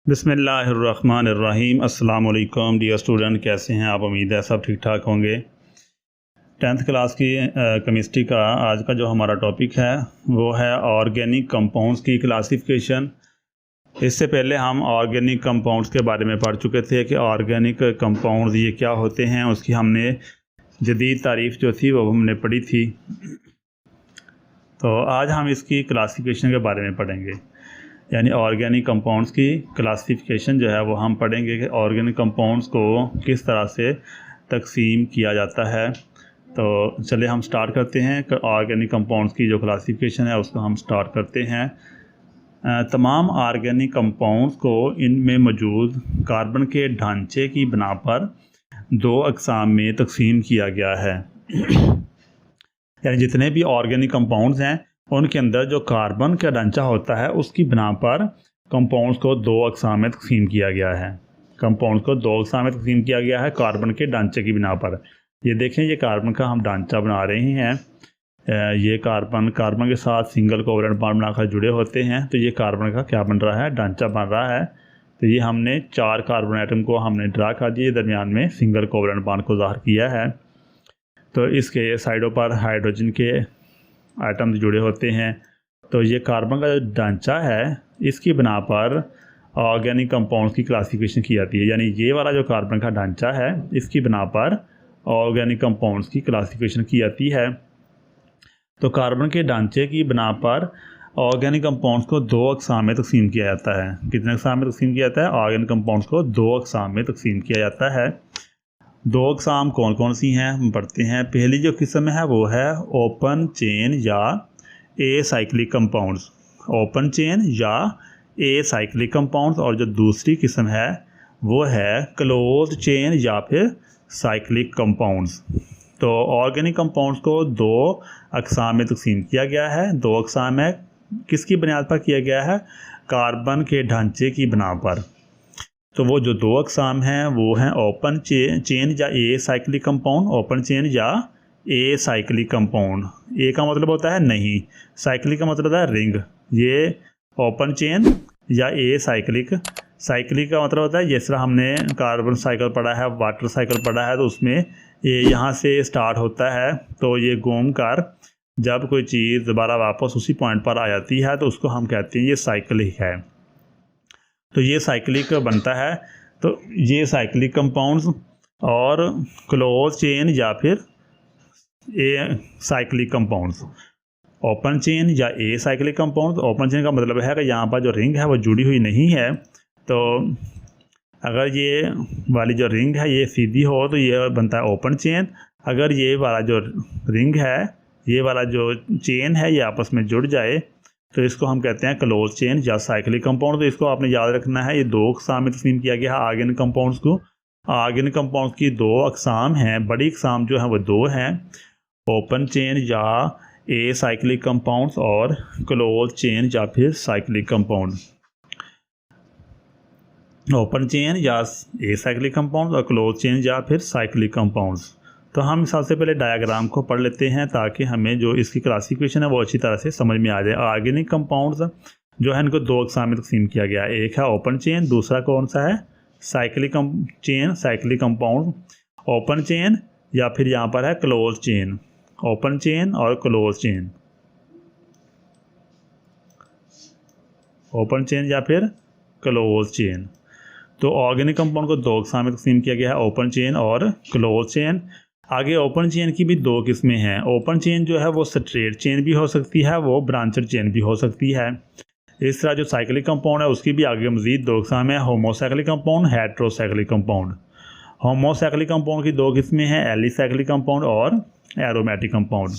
बिस्मिल्लाहिर्रहमानिर्रहीम। अस्सलाम वालेकुम डियर स्टूडेंट, कैसे हैं आप? उम्मीद है सब ठीक ठाक होंगे। 10th क्लास की केमिस्ट्री का आज का जो हमारा टॉपिक है वो है ऑर्गेनिक कंपाउंड्स की क्लासिफिकेशन। इससे पहले हम ऑर्गेनिक कंपाउंड्स के बारे में पढ़ चुके थे कि ऑर्गेनिक कंपाउंड्स ये क्या होते हैं। उसकी हमने जदीद तारीफ़ जो थी वो हमने पढ़ी थी। तो आज हम इसकी क्लासिफिकेशन के बारे में पढ़ेंगे, यानी ऑर्गेनिक कंपाउंड्स की क्लासिफिकेशन जो है वो हम पढ़ेंगे कि ऑर्गेनिक कंपाउंड्स को किस तरह से तकसीम किया जाता है। तो चलिए हम स्टार्ट करते हैं। ऑर्गेनिक कंपाउंड्स की जो क्लासिफिकेशन है उसको हम स्टार्ट करते हैं। तमाम ऑर्गेनिक कंपाउंड्स को इनमें मौजूद कार्बन के ढांचे की बिना पर दो अक़साम में तकसीम किया गया है। यानी जितने भी ऑर्गेनिक कंपाउंड्स हैं उनके अंदर जो कार्बन का ढांचा होता है उसकी बिना पर कंपाउंड्स को दो अक़साम में तकसीम किया गया है। कंपाउंड्स को दो अक़साम में तकसीम किया गया है कार्बन के ढांचे की बिना पर। ये देखें, ये कार्बन का हम ढांचा बना रहे हैं। ये कार्बन के साथ सिंगल कोवलेंट बॉन्ड बनाकर जुड़े होते हैं। तो ये कार्बन का क्या बन रहा है? ढांचा बन रहा है। तो ये हमने 4 कार्बन एटम को हमने ड्रा कर दिए, दरमियान में सिंगल कोवलेंट बॉन्ड को ज़ाहिर किया है। तो इसके साइडों पर हाइड्रोजन के आइटम्स जुड़े होते हैं। तो ये कार्बन का जो ढांचा है इसकी बिना पर ऑर्गेनिक कंपाउंड्स की क्लासिफिकेशन की जाती है। यानी ये वाला जो कार्बन का ढांचा है इसकी बिना पर ऑर्गेनिक कंपाउंड्स की क्लासिफिकेशन की जाती है। तो कार्बन के ढांचे की बिना पर ऑर्गेनिक कंपाउंड्स को दो अक़साम में तकसीम किया जाता है। कितने अक़साम में तकसीम किया जाता है? ऑर्गेनिक कंपाउंड्स को दो अक़साम में तकसीम किया जाता है। दो अक़साम कौन कौन सी हैं हम पढ़ते हैं। पहली जो किस्म है वो है ओपन चेन या एसाइक्लिक कंपाउंड्स। ओपन चेन या एसाइक्लिक कंपाउंड्स। और जो दूसरी किस्म है वो है क्लोज चेन या फिर साइक्लिक कंपाउंड्स। तो ऑर्गेनिक कंपाउंड्स को दो अक़साम में तकसीम किया गया है। दो अक़साम है, किसकी बुनियाद पर किया गया है? कार्बन के ढांचे की बिना पर। तो वो जो दो अक़साम हैं वो हैं ओपन चेन या a cyclic compound. Open chain या ए साइक्लिक कंपाउंड। ए का मतलब होता है नहीं, साइक्लिक का मतलब होता है रिंग। ये ओपन चेन या ए साइक्लिक। साइक्लिक का मतलब होता है जिस तरह हमने कार्बन साइकिल पढ़ा है, वाटर साइकिल पढ़ा है, तो उसमें ये यहाँ से स्टार्ट होता है। तो ये घूम कर जब कोई चीज़ दोबारा वापस उसी पॉइंट पर आ जाती है तो उसको हम कहते हैं ये साइक्लिक है। तो ये साइक्लिक बनता है। तो ये साइक्लिक कंपाउंड्स और क्लोज चेन या फिर acyclic compounds. Open chain या acyclic compounds. Open chain का मतलब है कि यहाँ पर जो रिंग है वो जुड़ी हुई नहीं है। तो अगर ये वाली जो रिंग है ये सीधी हो तो ये बनता है ओपन चेन। अगर ये वाला जो रिंग है, ये वाला जो चेन है, ये आपस में जुड़ जाए तो इसको हम कहते हैं क्लोज चेन या साइक्लिक कंपाउंड। तो इसको आपने याद रखना है। ये दो अक़साम में तकसीम किया गया है ऑर्गेनिक कंपाउंड्स को। ऑर्गेनिक कंपाउंड्स की दो अक़साम हैं, बड़ी अक़साम जो है वो दो हैं, ओपन चेन या ए साइक्लिक कंपाउंड्स और क्लोज चेन या फिर साइक्लिक कंपाउंड। ओपन चेन या ए साइक्लिक कंपाउंड्स और क्लोज चेन या फिर साइक्लिक कंपाउंड्स। तो हम सबसे पहले डायग्राम को पढ़ लेते हैं ताकि हमें जो इसकी क्लासिफिकेशन है वो अच्छी तरह से समझ में आ जाए। ऑर्गेनिक कंपाउंड्स जो है इनको दो अक़साम में तकसीम किया गया है। एक है ओपन चेन, दूसरा कौन सा है? Cyclic chain, cyclic compound. Open chain या फिर यहाँ पर है क्लोज चेन। ओपन चेन और क्लोज चेन। ओपन चेन या फिर क्लोज चेन। तो ऑर्गेनिक कंपाउंड को दो अक़साम में तकसीम किया गया है, ओपन चेन और क्लोज चेन। आगे ओपन चेन की भी दो किस्में हैं। ओपन चेन जो है वो स्ट्रेट चेन भी हो सकती है, वो ब्रांचेड चेन भी हो सकती है। इस तरह जो साइक्लिक कंपाउंड है उसकी भी आगे मज़ीद दो अक़साम है, homocyclic compound, heterocyclic compound. Homocyclic compound की दो किस्में हैं, एलिसाइक्लिक कंपाउंड और एरोमेटिक कंपाउंड।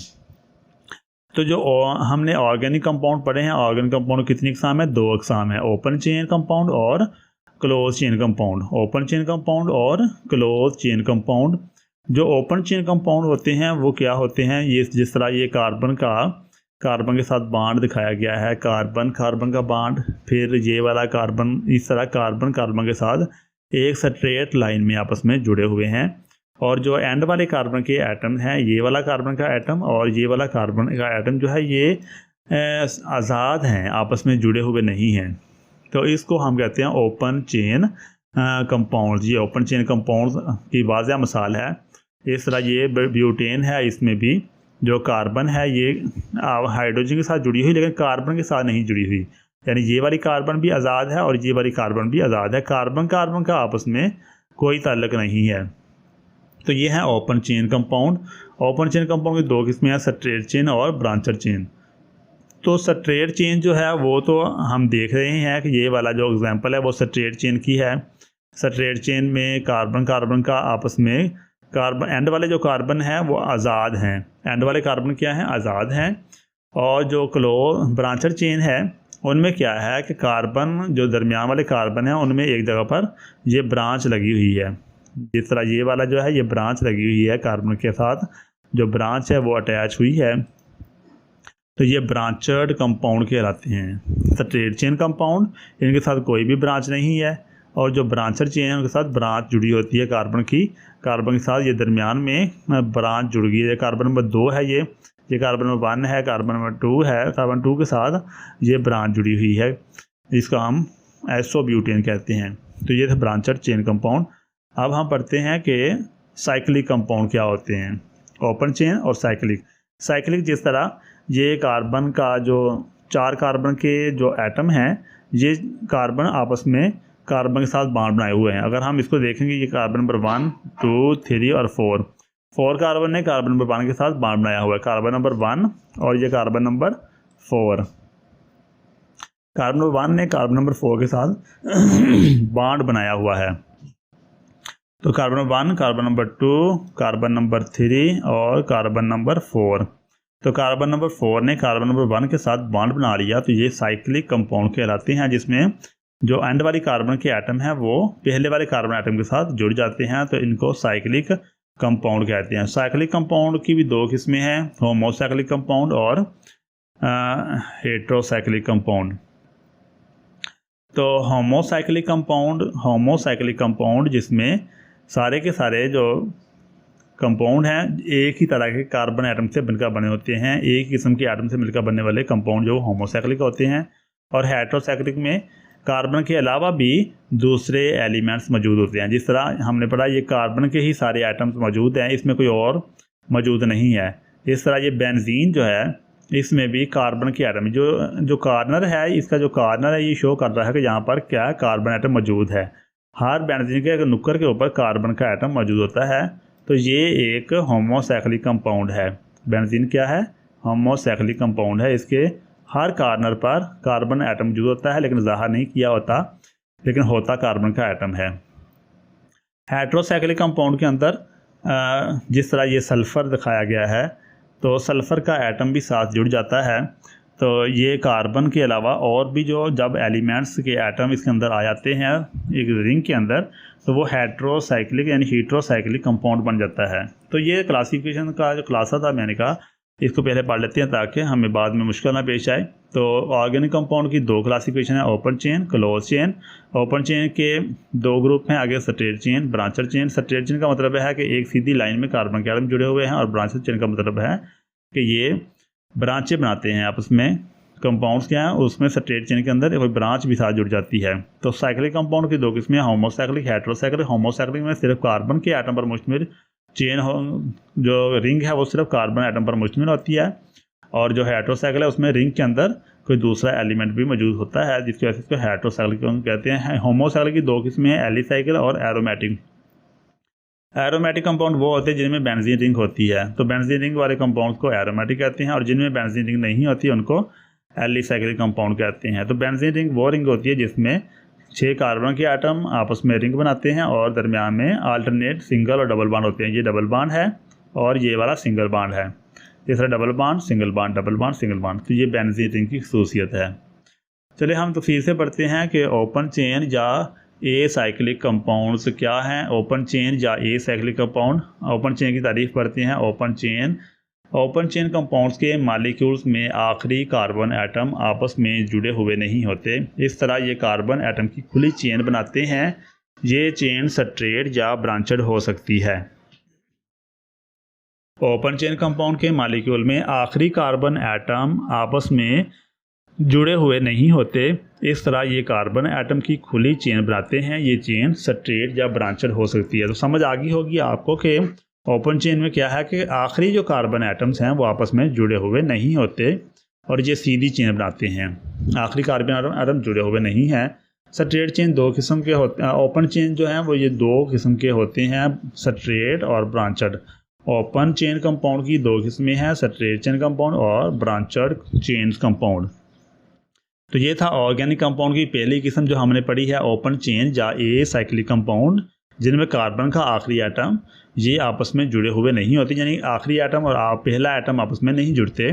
तो जो हमने ऑर्गेनिक कंपाउंड पढ़े हैं, ऑर्गेनिक कंपाउंड कितनी अक़साम है? दो अक़साम है, ओपन चेन कंपाउंड और close chain compound. Open chain compound और क्लोज चेन कंपाउंड। जो ओपन चेन कंपाउंड होते हैं वो क्या होते हैं? ये जिस तरह ये कार्बन के साथ बॉन्ड दिखाया गया है, कार्बन का बॉन्ड, फिर ये वाला कार्बन, इस तरह कार्बन के साथ एक स्ट्रेट लाइन में आपस में जुड़े हुए हैं। और जो एंड वाले कार्बन के एटम हैं, ये वाला कार्बन का एटम और ये वाला कार्बन का एटम जो है ये आज़ाद हैं, आपस में जुड़े हुए नहीं हैं। तो इसको हम कहते हैं ओपन चेन कंपाउंड। ये ओपन चेन कंपाउंड की वाज़ह मिसाल है। इस तरह ये ब्यूटेन है, इसमें भी जो कार्बन है ये हाइड्रोजन के साथ जुड़ी हुई लेकिन कार्बन के साथ नहीं जुड़ी हुई, यानी ये वाली कार्बन भी आज़ाद है और ये वाली कार्बन भी आज़ाद है, कार्बन कार्बन का आपस में कोई ताल्लुक नहीं है। तो ये है open chain compound. Open chain compound की दो किस्में हैं, स्ट्रेट चेन और ब्रांचर चेन। तो स्ट्रेट चेन जो है वो तो हम देख रहे हैं कि ये वाला जो एग्जांपल है वो स्ट्रेट चेन की है। स्ट्रेट चेन में कार्बन कार्बन का आपस में कार्बन एंड वाले जो कार्बन हैं वो आज़ाद हैं, एंड वाले कार्बन क्या हैं, आज़ाद हैं। और जो ब्रांचर चेन है उनमें क्या है कि कार्बन जो दरमियान वाले कार्बन हैं उनमें एक जगह पर ये ब्रांच लगी हुई है। जिस तरह ये वाला जो है ये ब्रांच लगी हुई है, कार्बन के साथ जो ब्रांच है वो अटैच हुई है, तो ये ब्रांचर्ड कंपाउंड कहलाते हैं। स्ट्रेट चेन कंपाउंड इनके साथ कोई भी ब्रांच नहीं है, और जो ब्रांचर चेन है उनके साथ ब्रांच जुड़ी होती है कार्बन की, कार्बन के साथ ये दरमियान में ब्रांच जुड़ गई है। कार्बन नंबर 2 है, ये कार्बन नंबर 1 है, कार्बन नंबर 2 है, कार्बन 2 के साथ ये ब्रांच जुड़ी हुई है, इसका हम एसोब्यूटेन कहते हैं। तो ये था ब्रांचर चेन कंपाउंड। अब हम पढ़ते हैं कि साइक्लिक कंपाउंड क्या होते हैं, ओपन चेन और साइक्लिक। साइक्लिक जिस तरह ये कार्बन का जो 4 कार्बन के जो एटम हैं ये कार्बन आपस में कार्बन के साथ बॉन्ड बनाए हुए हैं। अगर हम इसको देखेंगे ये कार्बन नंबर 1, 2, 3 और 4 कार्बन ने कार्बन नंबर 1 के साथ बॉन्ड बनाया हुआ है, कार्बन नंबर 1 और ये कार्बन नंबर 4। कार्बन नंबर 1 ने कार्बन नंबर 4 के साथ बॉन्ड बनाया हुआ है। तो carbon number 1, carbon number 2, carbon number 3 और कार्बन नंबर 4। तो कार्बन नंबर 4 ने कार्बन नंबर 1 के साथ बॉन्ड बना लिया, तो ये साइक्लिक कंपाउंड कहलाते हैं, जिसमें जो एंड वाली कार्बन के एटम हैं वो पहले वाले कार्बन एटम के साथ जुड़ जाते हैं, तो इनको साइक्लिक कंपाउंड कहते हैं। साइक्लिक कंपाउंड की भी 2 किस्में हैं, होमोसाइक्लिक कंपाउंड और हेट्रोसाइक्लिक कंपाउंड। तो होमोसाइक्लिक कंपाउंड जिसमें सारे के सारे जो कंपाउंड हैं एक ही तरह के कार्बन एटम से मिलकर बने होते हैं, एक किस्म के एटम से मिलकर बनने वाले कंपाउंड जो होमोसाइक्लिक होते हैं। और हेट्रोसाइक्लिक में कार्बन के अलावा भी दूसरे एलिमेंट्स मौजूद होते हैं। जिस तरह हमने पढ़ा ये कार्बन के ही सारे एटम्स मौजूद हैं, इसमें कोई और मौजूद नहीं है। इस तरह ये बेंजीन जो है इसमें भी कार्बन के एटम जो कार्नर है, इसका जो कार्नर है ये शो कर रहा है कि यहाँ पर क्या कार्बन एटम मौजूद है। हर बेंजीन के नुक्कर के ऊपर कार्बन का एटम मौजूद होता है, तो ये एक होमोसाइक्लिक कंपाउंड है। बेंजीन क्या है, होमोसाइक्लिक कंपाउंड है। इसके हर कार्नर पर कार्बन एटम मौजूद होता है लेकिन ज़ाहिर नहीं किया होता, लेकिन होता कार्बन का एटम है। हेट्रोसाइक्लिक कंपाउंड के अंदर जिस तरह ये सल्फ़र दिखाया गया है, तो सल्फ़र का एटम भी साथ जुड़ जाता है। तो ये कार्बन के अलावा और भी जो जब एलिमेंट्स के एटम इसके अंदर आ जाते हैं एक रिंग के अंदर, तो वो हेट्रोसाइक्लिक यानी हेट्रोसाइक्लिक कंपाउंड बन जाता है। तो ये क्लासिफिकेशन का जो क्लासा था मैंने कहा इसको पहले पढ़ लेते हैं ताकि हमें बाद में मुश्किल ना पेश आए। तो ऑर्गेनिक कंपाउंड की 2 क्लासिफिकेशन है, open chain, close chain. Open chain के 2 ग्रुप हैं, आगे straight chain, branched chain. Straight chain का मतलब है कि एक सीधी लाइन में कार्बन के एटम जुड़े हुए हैं, और ब्रांचर चेन का मतलब है कि ये ब्रांचें बनाते हैं आपस में। कंपाउंड्स क्या है उसमें स्ट्रेट चेन के अंदर कोई ब्रांच भी साथ जुड़ जाती है। तो साइक्लिक कंपाउंड की 2 किस्में, होमोसाइक्लिक, हेट्रोसाइक्लिक। होमोसाइक्लिक में सिर्फ कार्बन के एटम पर मुश्तमिल चेन जो रिंग है वो सिर्फ कार्बन एटम पर मुश्तमिल होती है, और जो हेट्रोसाइक्लिक है उसमें रिंग के अंदर कोई दूसरा एलिमेंट भी मौजूद होता है, जिसकी वजह से इसको हेट्रोसाइक्लिक कहते हैं। होमोसाइक्लिक की 2 किस्में हैं, एलिसाइकिल और एरोमेटिक। एरोमेटिक कंपाउंड वो होते हैं जिनमें बेंजीन रिंग होती है, तो बेंजीन रिंग वाले कंपाउंड को एरोमेटिक कहते हैं, और जिनमें बेंजीन रिंग नहीं होती उनको एलिसाइक्लिक कंपाउंड कहते हैं। तो बेंजीन रिंग वो रिंग होती है जिसमें 6 कार्बन के एटम आपस में रिंग बनाते हैं और दरमियान में अल्टरनेट सिंगल और डबल बॉन्ड होते हैं। ये डबल बॉन्ड है और ये वाला सिंगल बॉन्ड है। तीसरा double bond, single bond, double bond, single bond. तो ये बेंजीन रिंग की खसूसियत है। चलिए हम तफसील से पढ़ते हैं कि ओपन चेन या ए साइक्लिक कंपाउंड्स क्या हैं। ओपन चेन या a cyclic compound. Open chain की तारीफ पढ़ते हैं। ओपन चेन कंपाउंड्स के मालिक्यूल्स में आखिरी कार्बन एटम आपस में जुड़े हुए नहीं होते। इस तरह ये कार्बन एटम की खुली चेन बनाते हैं। ये चेन स्ट्रेट या ब्रांचड हो सकती है। ओपन चेन कंपाउंड के मालिक्यूल में आखिरी कार्बन एटम आपस में जुड़े हुए नहीं होते। इस तरह ये कार्बन एटम की खुली चेन बनाते हैं। ये चेन स्ट्रेट या ब्रांचड हो सकती है। तो समझ आ गई होगी आपको कि ओपन चेन में क्या है कि आखिरी जो कार्बन एटम्स हैं वो आपस में जुड़े हुए नहीं होते और ये सीधी चेन बनाते हैं। आखिरी कार्बन एटम जुड़े हुए नहीं हैं। स्ट्रेट चेन दो किस्म के होते हैं। ओपन चेन जो है वो ये दो किस्म के होते हैं, स्ट्रेट और ब्रांचड। ओपन चेन कंपाउंड की दो किस्में हैं, स्ट्रेट चेन कंपाउंड और ब्रांचड चेन कंपाउंड। तो ये था ऑर्गेनिक कंपाउंड की पहली किस्म जो हमने पढ़ी है, ओपन चेन या ए साइक्लिक कंपाउंड, जिनमें कार्बन का आखिरी एटम ये आपस में जुड़े हुए नहीं होते, यानी आखिरी एटम और पहला एटम आपस में नहीं जुड़ते।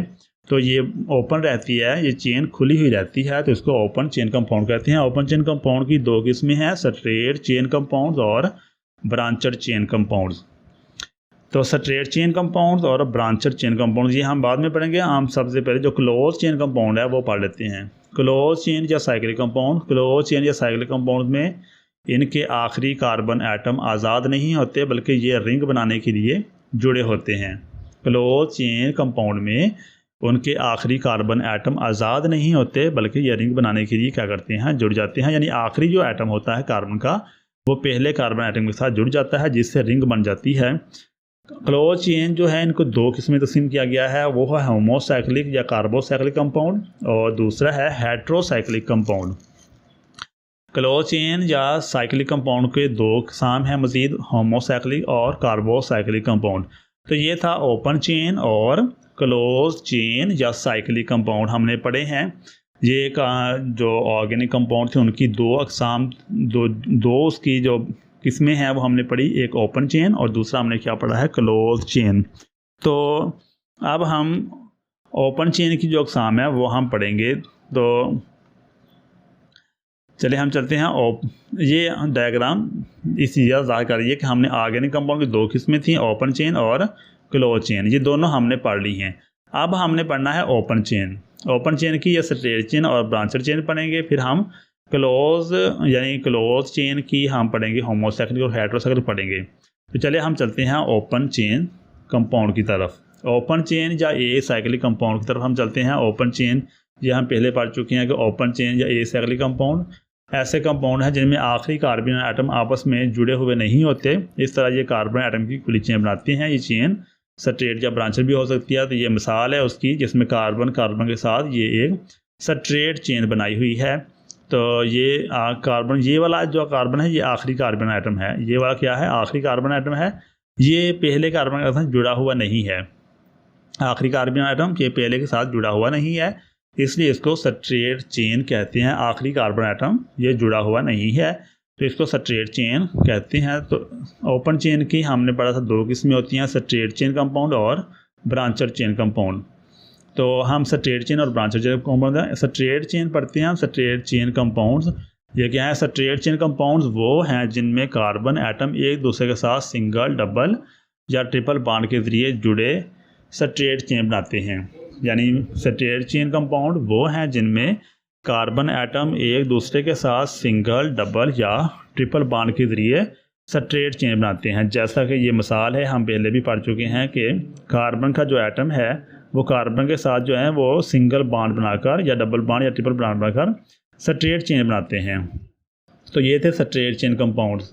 तो ये ओपन रहती है, ये चेन खुली हुई रहती है, तो इसको ओपन चेन कंपाउंड कहते हैं। ओपन चेन कंपाउंड की दो किस्में हैं, स्ट्रेट चेन कंपाउंड और ब्रांचड चेन कंपाउंड। तो स्ट्रेट चेन कंपाउंड और ब्रांचड चेन कंपाउंड ये हम बाद में पढ़ेंगे। हम सबसे पहले जो क्लोज चेन कंपाउंड है वो पढ़ लेते हैं। क्लोज चेन या साइक्लिक कंपाउंड। क्लोज चेन या साइक्लिक कंपाउंड में इनके आखिरी कार्बन एटम आज़ाद नहीं होते, बल्कि ये रिंग बनाने के लिए जुड़े होते हैं। क्लोज चेन कंपाउंड में उनके आखिरी कार्बन एटम आज़ाद नहीं होते, बल्कि ये रिंग बनाने के लिए क्या करते हैं, जुड़ जाते हैं। यानी आखिरी जो एटम होता है कार्बन का वो पहले कार्बन एटम के साथ जुड़ जाता है, जिससे रिंग बन जाती है। क्लोज चेन जो है इनको दो किस्में तकसीम किया गया है, वो है होमोसाइक्लिक या कार्बोसाइक्लिक कंपाउंड और दूसरा है हेट्रोसाइक्लिक कंपाउंड। क्लोज चेन या साइक्लिक कंपाउंड के दो किस्म हैं मज़ीद, होमोसाइक्लिक और कार्बोसाइक्लिक कंपाउंड। तो ये था ओपन चेन और क्लोज चेन या साइक्लिक कंपाउंड हमने पढ़े हैं। ये जो ऑर्गेनिक कंपाउंड थे उनकी दो अकसाम, दो उसकी जो किस्में हैं वो हमने पढ़ी, एक ओपन चेन और दूसरा हमने क्या पढ़ा है, क्लोज चेन। तो अब हम ओपन चेन की जो अकसाम है वो हम पढ़ेंगे। तो चलिए हम चलते हैं। ये डायग्राम इस चीज़ ज़ाहिर कर रही है कि हमने ऑर्गेनिक कंपाउंड की दो किस्में थी, ओपन चेन और क्लोज चेन, ये दोनों हमने पढ़ ली हैं। अब हमने पढ़ना है ओपन चेन। ओपन चेन की या स्ट्रेट चेन और ब्रांचड चेन पढ़ेंगे, फिर हम क्लोज यानी क्लोज चेन की हम पढ़ेंगे, होमोसाइक्लिक और हेट्रोसाइक्लिक पढ़ेंगे। तो चलिए हम चलते हैं ओपन चेन कंपाउंड की तरफ। ओपन चेन या ए साइक्लिक कंपाउंड की तरफ हम चलते हैं। ओपन चेन ये हम पहले पढ़ चुके हैं कि ओपन चेन या ए साइक्लिक कंपाउंड ऐसे कंपाउंड हैं जिनमें आखिरी कार्बन एटम आपस में जुड़े हुए नहीं होते। इस तरह ये कार्बन एटम की खुली चेन बनाती हैं। ये चेन स्ट्रेट या ब्रांचड भी हो सकती है। तो ये मिसाल है उसकी, जिसमें कार्बन के साथ ये एक स्ट्रेट चेन बनाई हुई है। तो ये कार्बन, ये वाला जो कार्बन है ये आखिरी कार्बन एटम है। ये वाला क्या है, आखिरी कार्बन एटम है। ये पहले कार्बन के साथ जुड़ा हुआ नहीं है। आखिरी कार्बन एटम ये पहले के साथ जुड़ा हुआ नहीं है, इसलिए इसको स्ट्रेट चेन कहते हैं। आखिरी कार्बन एटम ये जुड़ा हुआ नहीं है, तो इसको स्ट्रेट चेन कहते हैं। तो ओपन चेन की हमने पढ़ा था दो किस्में होती हैं, स्ट्रेट चेन कंपाउंड और ब्रांचड चेन कंपाउंड। तो हम स्ट्रेट चेन और branched chain compound, straight chain पढ़ते हैं हम। स्ट्रेट चेन कंपाउंड्स ये क्या है, स्ट्रेट चेन कंपाउंड्स वो हैं जिनमें कार्बन एटम एक दूसरे के साथ सिंगल, डबल या ट्रिपल बॉन्ड के ज़रिए जुड़े स्ट्रेट चेन बनाते हैं। यानी स्ट्रेट चेन कंपाउंड वो हैं जिनमें कार्बन एटम एक दूसरे के साथ सिंगल, डबल या ट्रिपल बॉन्ड के ज़रिए स्ट्रेट चेन बनाते हैं। जैसा कि ये मिसाल है हम पहले भी पढ़ चुके हैं कि कार्बन का जो एटम है वो कार्बन के साथ जो है वो सिंगल बॉन्ड बनाकर या डबल बॉन्ड या ट्रिपल बॉन्ड बनाकर स्ट्रेट चेन बनाते हैं। तो ये थे स्ट्रेट चेन कंपाउंड्स।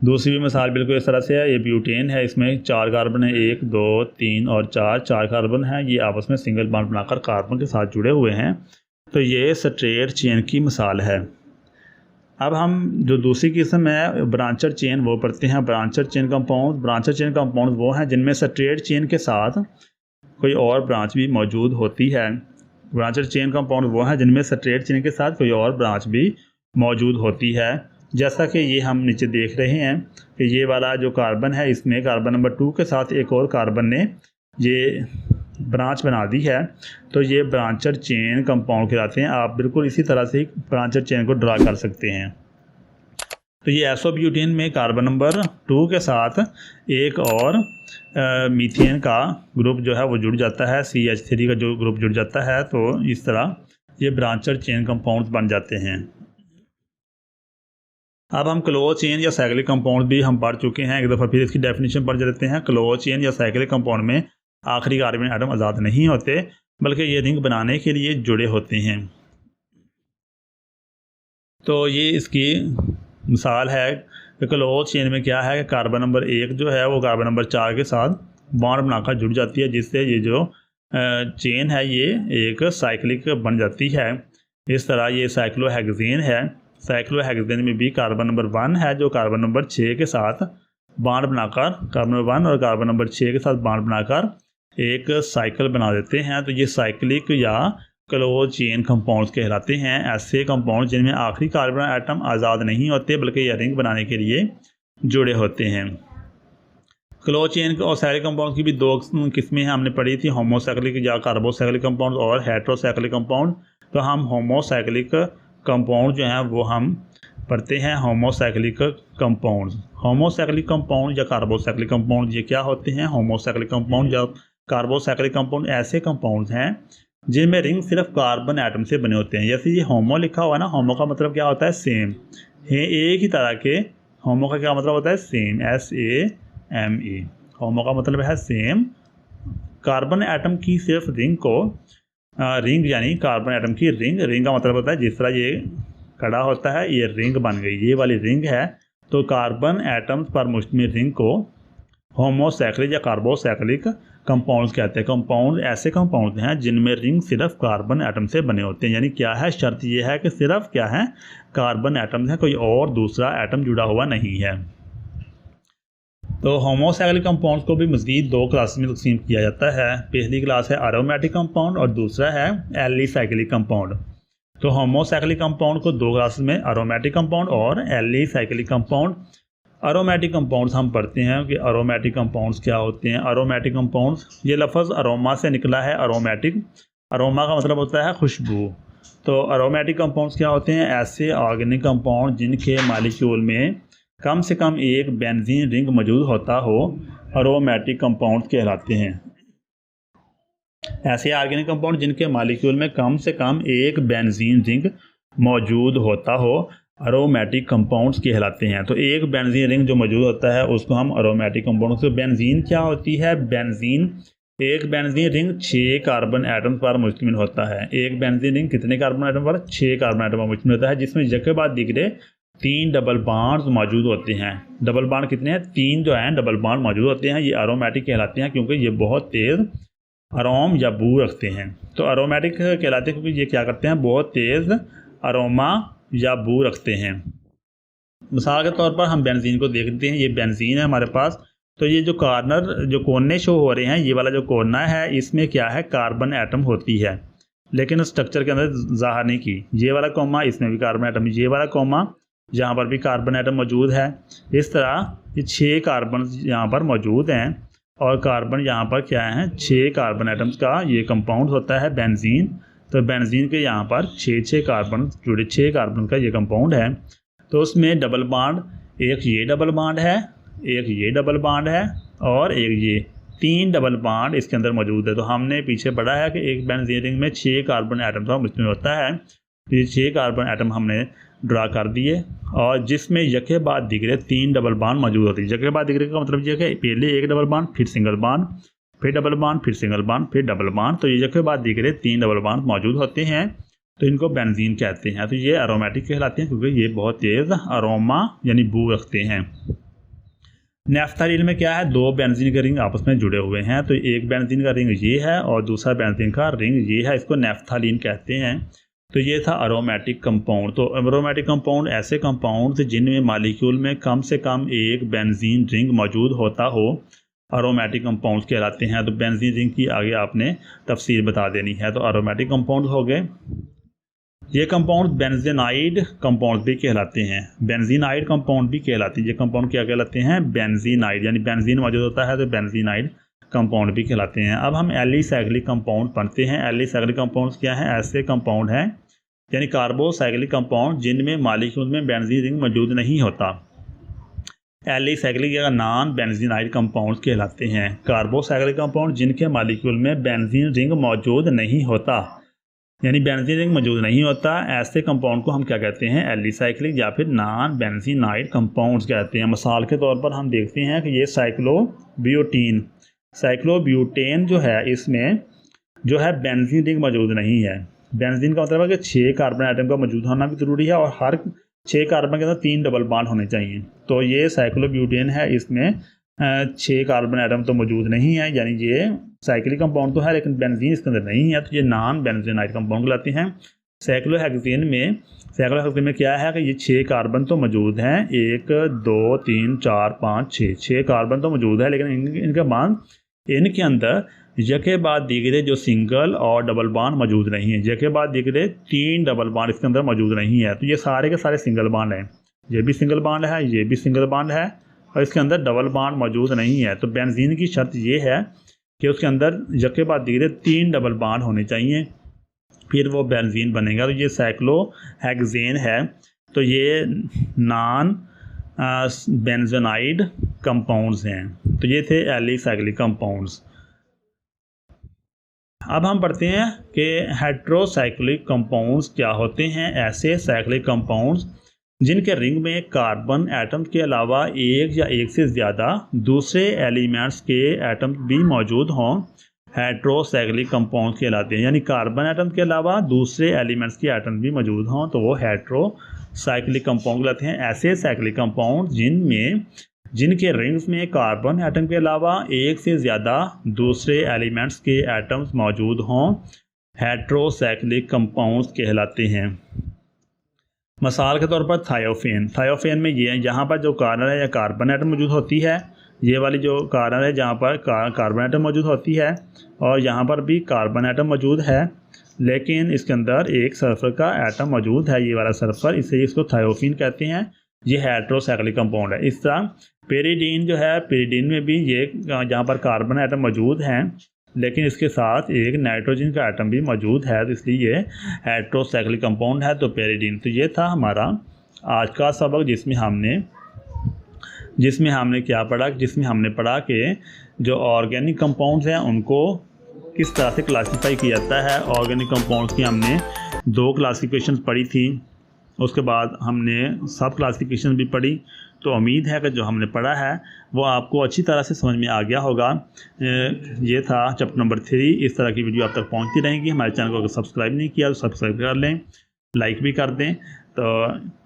दूसरी भी मिसाल बिल्कुल इस तरह से है। ये ब्यूटेन है, इसमें 4 कार्बन है, 1, 2, 3 और 4 कार्बन हैं। ये आपस में सिंगल बॉन्ड बनाकर कार्बन के साथ जुड़े हुए हैं। तो ये स्ट्रेट चेन की मिसाल है। अब हम जो दूसरी किस्म है ब्रांचड चेन वो पढ़ते हैं। Branched chain compound, branched chain compound वो हैं जिनमें स्ट्रेट चेन के साथ कोई और ब्रांच भी मौजूद होती है। ब्रांचड चेन कंपाउंड वो हैं जिनमें स्ट्रेट चेन के साथ कोई और ब्रांच भी मौजूद होती है। जैसा कि ये हम नीचे देख रहे हैं कि ये वाला जो कार्बन है इसमें कार्बन नंबर 2 के साथ एक और कार्बन ने ये ब्रांच बना दी है। तो ये ब्रांचड चेन कंपाउंड कहलाते हैं। आप बिल्कुल इसी तरह से ब्रांचड चेन को ड्रा कर सकते हैं। तो ये एसोब्यूटेन में कार्बन नंबर 2 के साथ एक और मीथेन का ग्रुप जो है वो जुड़ जाता है, CH3 का जो ग्रुप जुड़ जाता है। तो इस तरह ये ब्रांचड चेन कंपाउंड बन जाते हैं। अब हम क्लोज चेन या साइक्लिक कंपाउंड भी हम पढ़ चुके हैं। एक दफ़ा फिर इसकी डेफिनेशन पढ़ लेते हैं। क्लोज चेन या साइक्लिक कंपाउंड में आखिरी कार्बन एटम आज़ाद नहीं होते, बल्कि ये रिंग बनाने के लिए जुड़े होते हैं। तो ये इसकी मिसाल है कि क्लोज चेन में क्या है कि कार्बन नंबर 1 जो है वो कार्बन नंबर 4 के साथ बॉन्ड बनाकर जुड़ जाती है, जिससे ये जो चेन है ये एक साइक्लिक बन जाती है। इस तरह ये साइक्लोहेक्सेन है। साइक्लोहेक्सेन में भी कार्बन नंबर 1 है जो कार्बन नंबर 6 के साथ बॉन्ड बनाकर, कार्बन नंबर 1 और कार्बन नंबर 6 के साथ बॉन्ड बनाकर एक साइकिल बना देते हैं। तो ये साइक्लिक या क्लोज चेन कंपाउंड्स कहलाते हैं। ऐसे कंपाउंड जिनमें आखिरी कार्बन एटम आज़ाद नहीं होते बल्कि यह रिंग बनाने के लिए जुड़े होते हैं। क्लोज चेन और साइक्लिक कंपाउंड की भी दो किस्में हैं, हमने पढ़ी थी, होमोसाइक्लिक या कार्बोसाइक्लिक कंपाउंड और हेट्रोसाइक्लिक कंपाउंड। तो हम होमोसाइक्लिक कंपाउंड जो हैं वो हम पढ़ते हैं होमोसाइक्लिक कंपाउंड। होमोसाइक्लिक कंपाउंड या कार्बोसाइक्लिक कंपाउंड ये क्या होते हैं? होमोसाइक्लिक कंपाउंड या कार्बोसाइक्लिक कंपाउंड ऐसे कंपाउंड हैं जिनमें रिंग सिर्फ कार्बन एटम से बने होते हैं। जैसे ये होमो लिखा हुआ है ना, होमो का मतलब क्या होता है? सेम है, एक ही तरह के। होमो का क्या मतलब होता है? Same, SAME। होमो का मतलब है सेम। कार्बन एटम की सिर्फ रिंग को रिंग यानी कार्बन एटम की रिंग, रिंग का मतलब होता है जिस तरह ये खड़ा होता है ये रिंग बन गई, ये वाली रिंग है। तो कार्बन एटम्स पर मुश्तमिल रिंग को होमोसाइक्लिक या कार्बोसाइक्लिक कंपाउंड्स कहते हैं। कंपाउंड ऐसे कंपाउंड हैं जिनमें रिंग सिर्फ कार्बन एटम से बने होते हैं। यानी क्या है? शर्त ये है कि सिर्फ क्या है? कार्बन एटम है, कोई और दूसरा एटम जुड़ा हुआ नहीं है। तो होमोसाइक्लिक कंपाउंड्स को भी मज़ीद दो क्लास में तकसीम किया जाता है। पहली क्लास है एरोमेटिक कंपाउंड और दूसरा है एलिसाइक्लिक कंपाउंड। तो होमोसाइक्लिक कंपाउंड को दो क्लास में, एरोमेटिक कंपाउंड और एलिसाइक्लिक कंपाउंड। एरोमेटिक कंपाउंड्स हम पढ़ते हैं कि एरोमेटिक कंपाउंड्स क्या होते हैं। एरोमेटिक कंपाउंड्स, ये लफ्ज़ अरोमा से निकला है। एरोमेटिक, अरोमा का मतलब होता है खुशबू। तो एरोमेटिक कंपाउंड्स क्या होते हैं? ऐसे ऑर्गेनिक कंपाउंड जिनके मालिक्यूल में कम से कम एक बेंजीन रिंग मौजूद होता हो, एरोमेटिक कंपाउंड्स कहलाते हैं। ऐसे ऑर्गेनिक कंपाउंड जिनके मालिक्यूल में कम से कम एक बेंजीन रिंग मौजूद होता हो, एरोमेटिक कंपाउंड्स कहलाते हैं। तो एक बेंजीन रिंग जो मौजूद होता है उसको हम एरोमेटिक कंपाउंड। तो बेंजीन क्या होती है? बेंजीन, एक बेंजीन रिंग 6 कार्बन एटम पर मुश्तमिल होता है। एक बेंजीन रिंग कितने कार्बन एटम पर? 6 कार्बन एटम पर मुश्तमिल होता है, जिसमें जगह बाद दिगरे 3 डबल बॉन्ड्स मौजूद होते हैं। डबल बॉन्ड कितने हैं? 3 जो हैं डबल बॉन्ड मौजूद होते हैं। ये एरोमेटिक कहलाते हैं क्योंकि ये बहुत तेज़ अरोम या बू रखते हैं। तो एरोमेटिक कहलाते हैं क्योंकि ये क्या करते हैं? बहुत तेज़ अरोमा या बू रखते हैं। मिसाल के तौर पर हम बेंजीन को देखते हैं। ये बेंजीन है हमारे पास। तो ये जो कॉर्नर, जो कोने शो हो रहे हैं, ये वाला जो कोना है इसमें क्या है? कार्बन एटम होती है, लेकिन स्ट्रक्चर के अंदर ज़ाहिर नहीं की। ये वाला कोमा, इसमें भी कार्बन एटम, ये वाला कोमा यहाँ पर भी कार्बन एटम मौजूद है। इस तरह ये 6 कार्बन यहाँ पर मौजूद हैं और कार्बन यहाँ पर क्या है? 6 कार्बन एटम्स का ये कंपाउंड होता है बेंजीन। तो बेंजीन के यहाँ पर 6 कार्बन जुड़े, 6 कार्बन का ये कंपाउंड है। तो उसमें डबल बॉन्ड, एक ये डबल बॉन्ड है, एक ये डबल बॉन्ड है और एक ये, 3 डबल बॉन्ड इसके अंदर मौजूद है। तो हमने पीछे पढ़ा है कि एक बेंजीन रिंग में 6 कार्बन एटम का मुश्तमिल होता है। तो ये 6 कार्बन एटम हमने ड्रा कर दिए और जिसमें यके बाद दिगरे 3 डबल बॉन्ड मौजूद होती है। यके बाद दिगरे का मतलब ये है कि पहले एक डबल बॉन्ड, फिर सिंगल बॉन्ड, फिर डबल बॉन्ड, फिर सिंगल बॉन्ड, फिर डबल बॉन्ड। तो ये यके बाद दिगरे 3 डबल बॉन्ड मौजूद होते हैं। तो इनको बेंजीन कहते हैं। तो ये एरोमेटिक कहलाते हैं क्योंकि ये बहुत तेज़ अरोमा यानी बू रखते हैं। नेफ्थालीन में क्या है? 2 बेंजीन के रिंग आपस में जुड़े हुए हैं। तो एक बेंजीन का रिंग ये है और दूसरा बेंजीन का रिंग ये है, इसको नेफ्थालीन कहते हैं। तो ये था एरोमेटिक कंपाउंड। तो एरोमेटिक कंपाउंड ऐसे कंपाउंड जिनमें मालिक्यूल में कम से कम एक बेंजीन रिंग मौजूद होता हो, एरोमेटिक कंपाउंड्स कहलाते हैं। तो बेंजीन रिंग की आगे आपने तफसीर बता देनी है। तो एरोमेटिक कंपाउंड हो गए। ये कंपाउंड बेंजीनाइड कंपाउंड भी कहलाते हैं। बेंजीनाइड कंपाउंड भी कहलाते हैं। ये कंपाउंड क्या कहलाते हैं? बेंजीनाइड, यानी बेंजीन मौजूद होता है तो बेंजीनाइड कंपाउंड भी कहलाते हैं। अब हम एलिसाइक्लिक कंपाउंड पढ़ते हैं। एलिसाइक्लिक कंपाउंड्स क्या हैं? ऐसे कंपाउंड हैं यानी कार्बोसाइक्लिक कंपाउंड जिनमें मालिक्यूल में बेंजीन रिंग मौजूद नहीं होता। एलिसाइक्लिक या नॉन बेंजीनाइड कंपाउंड्स कहलाते हैं। कार्बोसाइक्लिक कंपाउंड जिनके मालिक्यूल में बेंजीन रिंग मौजूद नहीं होता, यानी बेंजीन रिंग मौजूद नहीं होता, ऐसे कंपाउंड को हम क्या कहते हैं? एलिसाइक्लिक या फिर नॉन बेंजीनाइड कंपाउंड्स कहते हैं। मिसाल के तौर पर हम देखते हैं कि ये साइक्लोब्यूटेन जो है इसमें जो है बेंजीन रिंग मौजूद नहीं है। बेंजीन का मतलब है कि 6 कार्बन आइटम का मौजूद होना भी ज़रूरी है और हर 6 कार्बन के अंदर 3 डबल बॉन्ड होने चाहिए। तो ये साइक्लोब्यूटेन है, इसमें 6 कार्बन आइटम तो मौजूद नहीं है, यानी ये साइक्लिक कंपाउंड तो है लेकिन बेंजीन इसके अंदर नहीं है, तो ये नॉन बेंजीनाइट कंपाउंड कहलाते हैं। साइक्लोहेक्सेन में क्या है कि ये 6 कार्बन तो मौजूद हैं, 1 2 3 4 5 6 कार्बन तो मौजूद है, लेकिन इनके बाद इनके अंदर यके बाद दीगरे जो सिंगल और डबल बॉन्ड मौजूद नहीं है। यके बाद दीगरे 3 डबल बॉन्ड इसके अंदर मौजूद नहीं है। तो ये सारे के सारे सिंगल बॉन्ड हैं, ये भी सिंगल बॉन्ड है, ये भी सिंगल बॉन्ड है और इसके अंदर डबल बॉन्ड मौजूद नहीं है। तो बेंजीन की शर्त ये है कि उसके अंदर यके बाद दीगरे 3 डबल बॉन्ड होने चाहिए, फिर वो बेंजीन बनेगा। तो ये साइक्लोहेक्सेन है, तो ये नॉन बेंजोनाइड कंपाउंड्स हैं। तो ये थे एलिसाइक्लिक कंपाउंड्स। अब हम पढ़ते हैं कि हेट्रोसाइक्लिक कंपाउंड्स क्या होते हैं। ऐसे साइक्लिक कंपाउंड्स जिनके रिंग में कार्बन एटम के अलावा एक या एक से ज़्यादा दूसरे एलिमेंट्स के एटम भी मौजूद हों, हेट्रोसाइक्लिक कंपाउंड कहलाते हैं। यानी कार्बन एटम के अलावा दूसरे एलिमेंट्स के एटम भी मौजूद हों तो वो हेट्रोसाइक्लिक कंपाउंड कहलाते हैं। ऐसे साइक्लिक कंपाउंड जिनके रिंग्स में कार्बन एटम के अलावा एक से ज़्यादा दूसरे एलिमेंट्स के एटम्स मौजूद हों, हेट्रोसाइक्लिक कंपाउंड्स कहलाते हैं। मिसाल के तौर पर थायोफेन में ये यहाँ पर जो कार्बन है या कार्बन एटम मौजूद होती है, ये वाली जो कार्बन है जहाँ पर कार्बन एटम मौजूद होती है और यहाँ पर भी कार्बन एटम मौजूद है, लेकिन इसके अंदर एक सल्फर का एटम मौजूद है, ये वाला सल्फर, इसलिए इसको थायोफेन कहते हैं। ये हेट्रोसाइक्लिक कंपाउंड है। इस तरह पेरिडीन जो है, पेरिडीन में भी ये जहाँ पर कार्बन एटम मौजूद हैं लेकिन इसके साथ एक नाइट्रोजन का एटम भी मौजूद है, तो इसलिए ये हेट्रोसाइक्लिक कंपाउंड है। तो पेरिडीन। तो ये था हमारा आज का सबक जिसमें हमने क्या पढ़ा, जिसमें हमने पढ़ा कि जो ऑर्गेनिक कंपाउंड्स हैं उनको किस तरह से क्लासीफाई किया जाता है। ऑर्गेनिक कंपाउंड्स की हमने 2 क्लासिफिकेशन पढ़ी थी, उसके बाद हमने सब क्लासिफिकेशन भी पढ़ी। तो उम्मीद है कि जो हमने पढ़ा है वो आपको अच्छी तरह से समझ में आ गया होगा। ये था चैप्टर नंबर 3। इस तरह की वीडियो आप तक पहुंचती रहेंगी। हमारे चैनल को अगर सब्सक्राइब नहीं किया तो सब्सक्राइब कर लें, लाइक भी कर दें। तो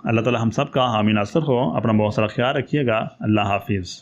अल्लाह ताला हम सब का हामी नासर हो। अपना बहुत सारा ख्याल रखिएगा। अल्लाह हाफिज़।